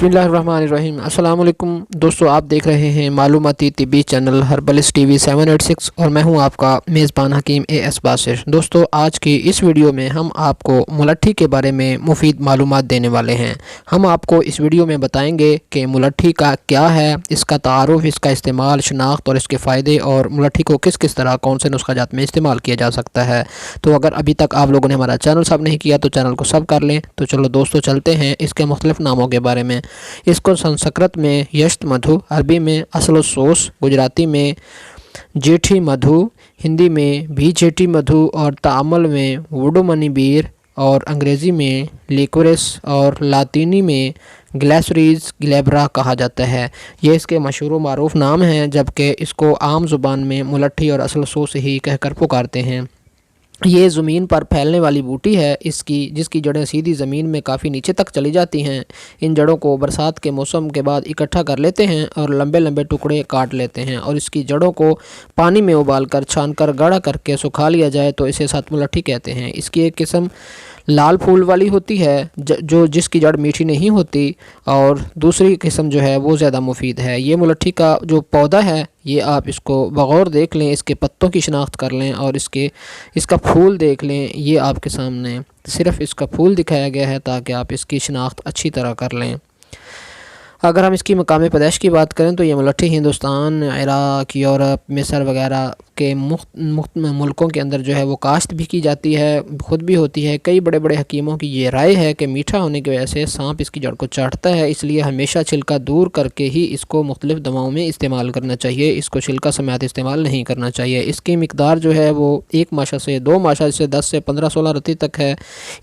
बिस्मिल्लाहिर्रहमानिर्रहीम। अस्सलाम वालेकुम दोस्तों, आप देख रहे हैं मालूमाती तिब्बी चैनल हर्बलिस्ट टीवी 786 और मैं हूं आपका मेज़बान हकीम एस बासिर। दोस्तों, आज की इस वीडियो में हम आपको मुलट्ठी के बारे में मुफीद मालूमात देने वाले हैं। हम आपको इस वीडियो में बताएंगे कि मुलट्ठी का क्या है, इसका तारुफ, इसका इस्तेमाल, शनाख्त और इसके फ़ायदे, और मुलट्ठी को किस किस तरह कौन से नुस्खा जात में इस्तेमाल किया जा सकता है। तो अगर अभी तक आप लोगों ने हमारा चैनल सब नहीं किया तो चैनल को सब कर लें। तो चलो दोस्तों, चलते हैं इसके मुख्तलिफ नामों के बारे में। इसको संस्कृत में यश्त मधु, अरबी में असल सोस, गुजराती में जेठी मधु, हिंदी में भी जेठी मधु और तामल में वुडो मनी बीर, और अंग्रेज़ी में लिक्वरिस और लातीनी में ग्लेसरीज ग्लेब्रा कहा जाता है। ये इसके मशहूर मारूफ नाम हैं, जबकि इसको आम ज़ुबान में मुलट्ठी और असल सोस ही कहकर पुकारते हैं। ये ज़मीन पर फैलने वाली बूटी है जिसकी जड़ें सीधी ज़मीन में काफ़ी नीचे तक चली जाती हैं। इन जड़ों को बरसात के मौसम के बाद इकट्ठा कर लेते हैं और लंबे लंबे टुकड़े काट लेते हैं, और इसकी जड़ों को पानी में उबालकर छानकर गाढ़ा करके सुखा लिया जाए तो इसे सात मुलट्ठी कहते हैं। इसकी एक किस्म लाल फूल वाली होती है जिसकी जड़ मीठी नहीं होती, और दूसरी किस्म जो है वो ज़्यादा मुफीद है। ये मुलट्ठी का जो पौधा है, ये आप इसको बगौर देख लें, इसके पत्तों की शनाख्त कर लें और इसका फूल देख लें। ये आपके सामने सिर्फ़ इसका फूल दिखाया गया है ताकि आप इसकी शनाख्त अच्छी तरह कर लें। अगर हम इसकी मकाम पैदाइश की बात करें तो ये मुलट्ठी हिंदुस्तान, इराक़, यूरोप, मिस्र वगैरह के मुख्त मुल्कों के अंदर जो है वो काश्त भी की जाती है, ख़ुद भी होती है। कई बड़े बड़े हकीमों की ये राय है कि मीठा होने की वजह से सांप इसकी जड़ को चाटता है, इसलिए हमेशा छिलका दूर करके ही इसको मुख्तलिफ़ दवाओं में इस्तेमाल करना चाहिए। इसको छिलका समेत इस्तेमाल नहीं करना चाहिए। इसकी मिकदार जो है वो 1 माशा से 2 माशा से 10 से 15-16 रत्ती तक है।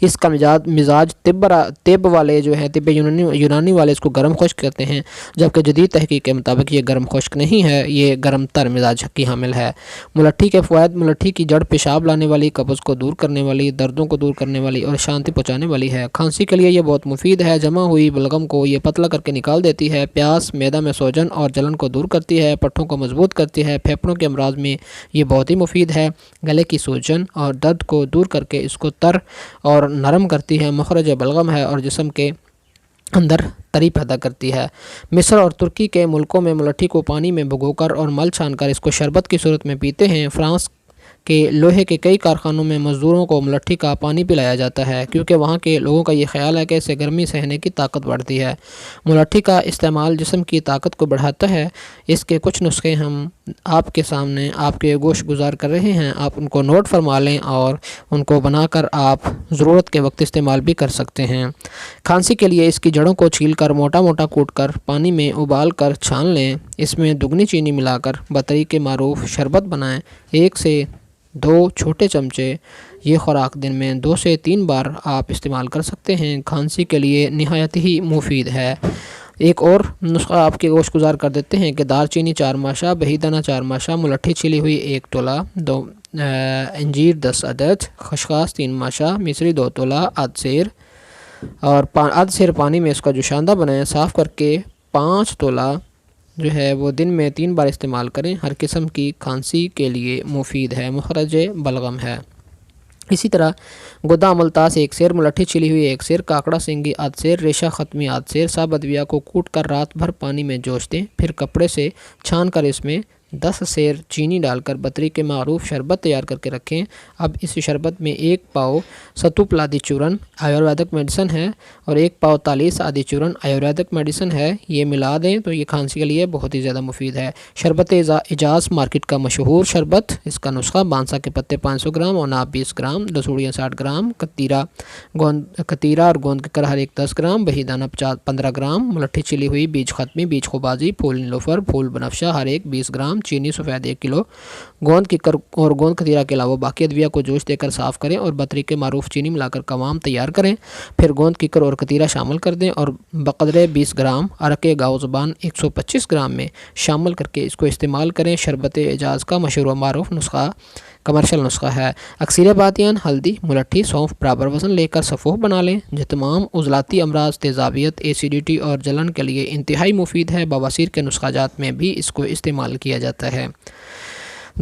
इसका मिजाज तिब वाले जो है, तिब यूनानी वाले इसको गर्म खुश्क कहते हैं, जबकि जदीद तहकीक के मुताबिक ये गर्म खुश्क नहीं है, ये गर्म तर मिजाज की हामिल है। मुलट्ठी के फ़वाइद: मुलट्ठी की जड़ पेशाब लाने वाली, कब्ज़ को दूर करने वाली, दर्दों को दूर करने वाली और शांति पहुँचाने वाली है। खांसी के लिए ये बहुत मुफीद है। जमा हुई बलगम को ये पतला करके निकाल देती है। प्यास, मैदा में सोजन और जलन को दूर करती है। पट्ठों को मजबूत करती है। फेफड़ों के अमराज में ये बहुत ही मुफीद है। गले की सूजन और दर्द को दूर करके इसको तर और नरम करती है। मखरज बलगम है और जिस्म के अंदर तरी पैदा करती है। मिस्र और तुर्की के मुल्कों में मुलट्ठी को पानी में भिगोकर और मल छानकर इसको शरबत की सूरत में पीते हैं। फ्रांस के लोहे के कई कारखानों में मज़दूरों को मुलट्ठी का पानी पिलाया जाता है, क्योंकि वहाँ के लोगों का ये ख्याल है कि इससे गर्मी सहने की ताकत बढ़ती है। मुलट्ठी का इस्तेमाल जिस्म की ताकत को बढ़ाता है। इसके कुछ नुस्खे हम आपके सामने आपके गोश गुजार कर रहे हैं, आप उनको नोट फरमा लें और उनको बनाकर आप ज़रूरत के वक्त इस्तेमाल भी कर सकते हैं। खांसी के लिए इसकी जड़ों को छीलकर मोटा मोटा कूट कर पानी में उबाल कर छान लें। इसमें दुगनी चीनी मिलाकर बतरीके मारूफ शरबत बनाएं। 1 से 2 छोटे चमचे ये ख़ुराक दिन में 2 से 3 बार आप इस्तेमाल कर सकते हैं। खांसी के लिए नहायत ही मुफीद है। एक और नुस्खा आपके गोश गुजार कर देते हैं कि दालचीनी 4 माशा, बहीदाना 4 माशा, मुलट्ठी छिली हुई 1 तोला, 2 अंजीर 10 अदद, खसखस 3 माशा, मिश्री 2 तोला, आध सेर और आध सेर पानी में इसका जोशांदा बनाएं। साफ़ करके 5 तोला जो है वो दिन में 3 बार इस्तेमाल करें। हर किस्म की खांसी के लिए मुफीद है, मुखरज बलगम है। इसी तरह गुदा मुल्तास 1 सेर, मुलट्ठी छिली हुई 1 सेर, काकड़ा सिंगी आध सेर, रेशा ख़त्मी आध सेर, साबत बिया को कूट कर रात भर पानी में जोश दें। फिर कपड़े से छान कर इसमें 10 सेर चीनी डालकर बतरी के मारूफ शरबत तैयार करके रखें। अब इस शरबत में 1 पाव सतुप लादी चूरन आयुर्वेदिक मेडिसिन है और 1 पाव तालीस आदि चूरन आयुर्वेदिक मेडिसिन है। ये मिला दें तो ये खांसी के लिए बहुत ही ज़्यादा मुफीद है। शरबत इजाज़ मार्केट का मशहूर शरबत। इसका नुस्खा: बांसा के पत्ते 500 ग्राम, अनाब 20 ग्राम, दसूड़ियाँ 60 ग्राम, कतीरा और गोंद के कर हर एक 10 ग्राम, बहीदाना 15 ग्राम, मुलट्ठी छिली हुई, बीज ख़त्मी, बीज खुबाजी, फूल नीलोफर, फूल बनफशा हर एक 20 ग्राम, चीनी सफ़ेद 1 किलो, गोंद की कर और गोंद कतीरा के अलावा बाकी अदविया को जोश देकर साफ़ करें और बतरी के मारूफ चीनी मिलाकर कवाम तैयार करें। फिर गोंद की कर और कतीरा शामिल कर दें और बकदरे 20 ग्राम अरके गाँव ज़बान 125 ग्राम में शामिल करके इसको इस्तेमाल करें। शरबत एजाज़ का मशहूर मारूफ नुस्खा कमर्शियल नुस्खा है। अक्सर बातियान, हल्दी, मुलट्ठी, सौंफ बराबर वज़न लेकर सफ़ूफ बना लें। जो तमाम उज़लाती अमराज, तेज़ाबियत, एसिडिटी और जलन के लिए इंतहाई मुफीद है। बवासीर के नुस्खा जात में भी इसको इस्तेमाल किया जाता है।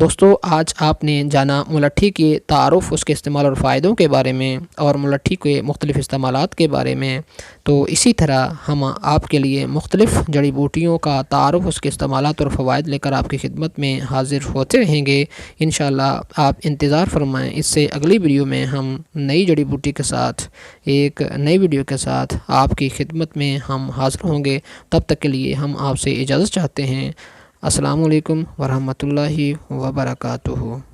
دوستو آج آپ نے جانا ملٹھی کے تعارف، اس کے استعمال اور فائدوں کے بارے میں، اور ملٹھی کے مختلف استعمالات کے بارے میں۔ تو اسی طرح ہم آپ کے لیے مختلف جڑی بوٹیوں کا تعارف، اس کے استعمالات اور فوائد لے کر آپ کی خدمت میں حاضر ہوتے رہیں گے انشاءاللہ۔ آپ انتظار فرمائیں، اس سے اگلی ویڈیو میں ہم نئی جڑی بوٹی کے ساتھ، ایک نئی ویڈیو کے ساتھ آپ کی خدمت میں ہم حاضر ہوں گے۔ تب تک کے لیے ہم آپ سے اجازت چاہتے ہیں۔ السلام علیکم ورحمۃ اللہ وبرکاتہ۔